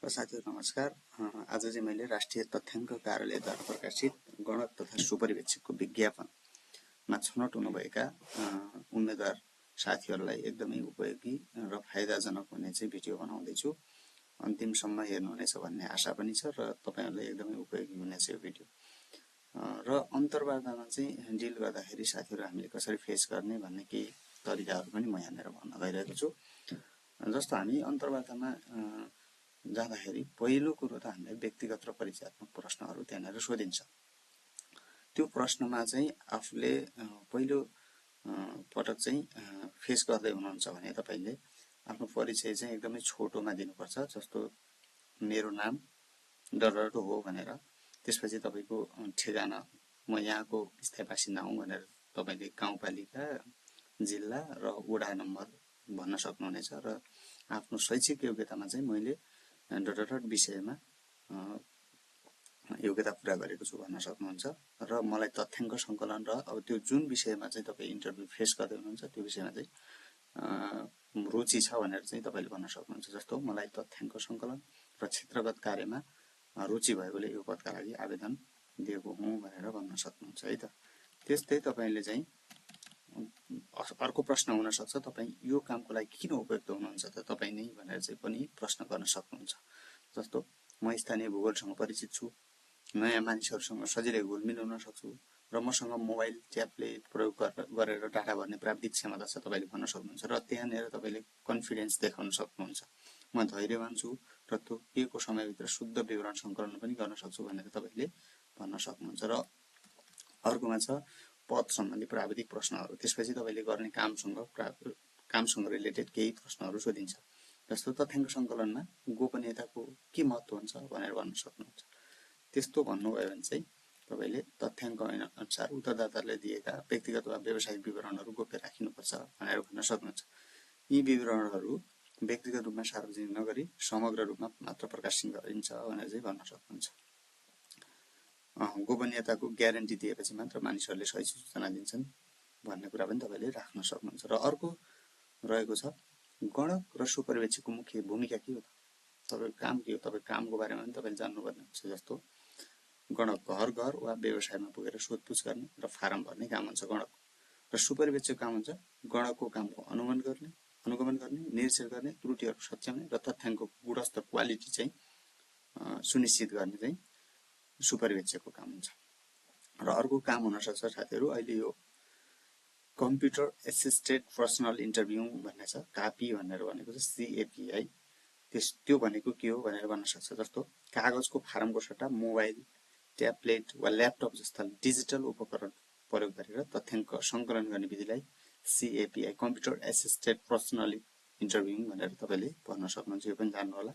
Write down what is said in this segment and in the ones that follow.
साथीहरु नमस्कार। आज चाहिँ मैले राष्ट्रिय तथ्याङ्क कार्यालयद्वारा प्रकाशित गणक तथा सुपरिवेक्षकको विज्ञापनमा छनौट हुनुभएका उम्मेदवार साथीहरुलाई एकदमै उपयोगी र फाइदाजनक हुने चाहिँ भिडियो बनाउँदैछु। अन्तिमसम्म हेर्नुहुनेछ भन्ने आशा पनि छ र तपाईहरुलाई एकदमै उपयोगी हुनेछ यो भिडियो। र अन्तर्वार्तामा चाहिँ डिल गर्दाखेरि साथीहरु हामीले कसरी फेस गर्ने भन्ने केही तरिकाहरु पनि म यहाँनिर भन्न गइरहेको छु। जस्तो हामी अन्तर्वार्तामा जाँदाखेरि पहिलो कुरो त हामीलाई व्यक्तिगत र परिचयात्मक प्रश्नहरु त्यहाँनिर सोधिन्छ। त्यो प्रश्नमा चाहिँ आफूले पहिलो पटक चाहिँ फेस गर्दै हुनुहुन्छ भने तपाईले आफ्नो परिचय चाहिँ एकदमै छोटोमा दिनुपर्छ। जस्तो मेरो नाम डडड हो भनेर, त्यसपछि तपाईको ठेगाना म यहाँको स्थायी बासिन्दा हुँ भनेर तपाईले गाउँपालिका, जिल्ला र वडा नम्बर भन्न सक्नुहुनेछ र आफ्नो शैक्षिक योग्यतामा चाहिँ मैले डडड विषयमा योग्यता पूरा गरेको छु भन्न सक्नुहुन्छ र मलाई तथ्याङ्क संकलन र अब त्यो जुन विषयमा चाहिँ तपाई इन्टरभ्यु फेस गर्दै हुनुहुन्छ त्यो विषयमा चाहिँ रुचि छ भनेर चाहिँ तपाईले भन्न सक्नुहुन्छ। जस्तो मलाई तथ्याङ्क संकलन र क्षेत्रगत कार्यमा रुचि भएकोले यो पदका लागि आवेदन दिएको हुँ भनेर भन्न सक्नुहुन्छ है त। त्यस्तै तपाईले चाहिँ अर्को प्रश्न हुन सक्छ, तपाई यो कामको लागि किन उपयुक्त हुनुहुन्छ त तपाई नै भनेर चाहिँ पनि प्रश्न गर्न सक्नुहुन्छ। जस्तो म स्थानीय भूगोलसँग परिचित छु, नयाँ मानिसहरुसँग सजिलै घुलमिल हुन सक्छु र मसँग मोबाइल ट्याब्लेट प्रयोग गरेर डाटा भर्ने प्राविधिक क्षमता छ तपाईले भन्न सक्नुहुन्छ र त्यहाँनेर तपाईले कन्फिडेन्स देखाउन सक्नुहुन्छ। म धैर्यवान छु र तोकिएको समयभित्र शुद्ध विवरण संकलन पनि गर्न सक्छु भनेर तपाईले भन्न सक्नुहुन्छ। र अर्कोमा छ पद सम्बन्धी प्राविधिक प्रश्नहरु। त्यसपछि तपाईले गर्ने कामसँग रिलेटेड केही प्रश्नहरु सोधिन्छ। जस्तो तथ्याङ्क संकलनमा गोपनीयताको के महत्व हुन्छ भनेर भन्न सक्नुहुन्छ। त्यस्तो भन्नुभयो भने चाहिँ तपाईले तथ्याङ्क अनुसार उत्तरदाताले दिएका व्यक्तिगत वा व्यावसायिक विवरणहरु गोप्य राखिनुपर्छ भनेर भन्न सक्नुहुन्छ। यी विवरणहरु व्यक्तिगत रूपमा सार्वजनिक नगरी समग्र रूपमा मात्र प्रकाशित गरिन्छ भनेर चाहिँ भन्न सक्नुहुन्छ। गोपनीयताको ग्यारेन्टी दिएपछि मात्र मानिसहरुले सही सूचना दिन्छन् भन्ने कुरा पनि तपाईले राख्न सक्नुहुन्छ। र अर्को रहेको छ गणक र सुपरिवेक्षकको मुख्य भूमिका के हो त? तपाईको काम के हो? तपाईको कामको बारेमा पनि तपाईले जान्नुपर्ने हुन्छ। जस्तो गणक घर घर वा व्यवसायमा पुगेर सोधपुछ गर्ने र फारम भर्ने काम हुन्छ गणक। र सुपरिवेक्षक काम हुन्छ गणकको कामको अनुगमन गर्ने, निरीक्षण गर्ने, त्रुटिहरु सच्याउने र तथ्याङ्कको गुणस्तर क्वालिटी चाहिँ सुनिश्चित गर्ने चाहिँ सुपरिवेक्षकको काम हुन्छ। र अर्को काम हुन सक्छ साथीहरु, अहिले यो कम्प्युटर एसिस्टेड पर्सनल इन्टरभ्यु भन्ने छ, कापी भनेर भनेको छ CAPI। त्यो भनेको के हो भनेर भन्न सक्छ। जस्तो कागजको फारमको सट्टा मोबाइल, ट्याब्लेट वा ल्यापटप जस्ता डिजिटल उपकरण प्रयोग गरेर तथ्याङ्क संकलन गर्ने विधिलाई CAPI computer assisted personal interview भनेर तपाईले भन्न सक्नुहुन्छ। यो पनि जान्नु होला।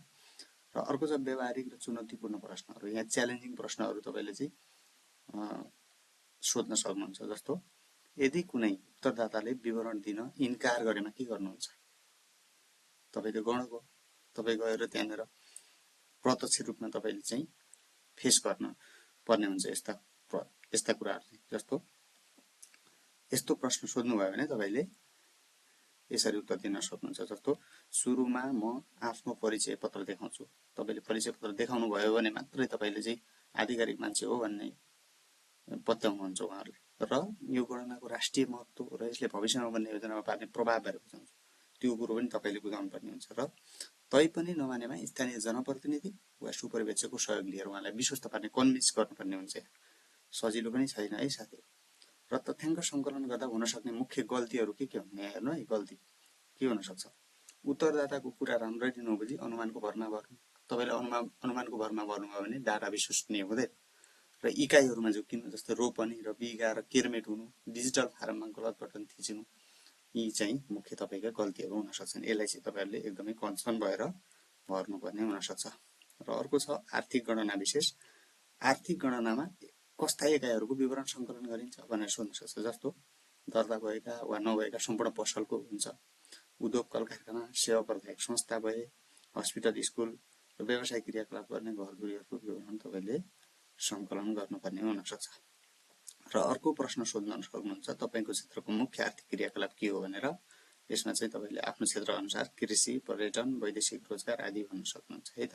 र अर्को छ व्यावहारिक र चुनौतीपूर्ण प्रश्नहरु। यहाँ च्यालेन्जिङ प्रश्नहरु तपाईले चाहिँ सोध्न सक्नुहुन्छ। जस्तो यदि कुनै उत्तरदाताले विवरण दिन इन्कार गरेमा के गर्नुहुन्छ? तपाई त गणक हो, तपाई गएर त्यहाँनेर प्रत्यक्ष रूपमा तपाईले चाहिँ फेस गर्न पर्ने हुन्छ यस्ता कुराहरु। जस्तो यस्तो प्रश्न सोध्नु भयो भने तपाईले यसरी उत्तर दिन सक्नुहुन्छ। जस्तो सुरुमा म आफ्नो परिचय पत्र देखाउँछु। तपाईले परिचय पत्र देखाउनु भयो भने मात्रै तपाईले चाहिँ आधिकारिक मान्छे हो भन्ने पत्याउनुहुन्छ उहाँहरुले। र यो गणनाको राष्ट्रिय महत्व र यसले भविष्यमा बन्ने योजनामा पार्ने प्रभाव बारे बुझाउँछ। त्यो कुरो पनि तपाईले बुझाउनु पर्ने हुन्छ। र तै पनि नमानेमा स्थानीय जनप्रतिनिधि वा सुपरिवेक्षकको सहयोग लिएर उहाँलाई विश्वस्त पार्ने कन्भिन्स गर्नुपर्ने हुन्छ। सजिलो पनि छैन है साथीहरु। र तथ्याङ्क संकलन गर्दा हुन सक्ने मुख्य गल्तीहरु के हुन्? यहाँ हेर्नु है, गल्ती के हुन सक्छ? उत्तरदाताको कुरा राम्ररी नबुझी अनुमानको भरमा भर्नु। तपाईले अनुमानको भरमा भर्नुभयो भने डाटा विश्वसनीय हुँदैन। र इकाइहरुमा झुक्किनु, जस्तो रोपनी र बिगा र केरमेट हुनु, डिजिटल फारममा गलत बटन थिचिनु, यी चाहिँ मुख्य तपाईका गल्तीहरु हुन सक्छन्। यसलाई चाहिँ तपाईहरुले एकदमै कन्सर्न भएर भर्नुपर्ने हुन सक्छ। र अर्को छ आर्थिक गणना विशेष। आर्थिक गणनामा कस्ता इकाइहरुको विवरण संकलन गरिन्छ भनेर सोध्न सक्छ। जस्तो दर्ता भएका वा नभएका सम्पूर्ण पसलको हुन्छ, उद्योग कल कारखाना, सेवा प्रदायक संस्था भए, हस्पिटल, स्कुल र व्यवसायिक क्रियाकलाप गर्ने घरधुरीहरुको विवरण तपाईले संकलन गर्नुपर्ने हुन सक्छ। र अर्को प्रश्न सोध्न सक्नुहुन्छ, तपाईको क्षेत्रको मुख्य आर्थिक क्रियाकलाप के हो भनेर। यसमा चाहिँ तपाईले आफ्नो क्षेत्र अनुसार कृषि, पर्यटन, वैदेशिक रोजगार आदि भन्न सक्नुहुन्छ है त।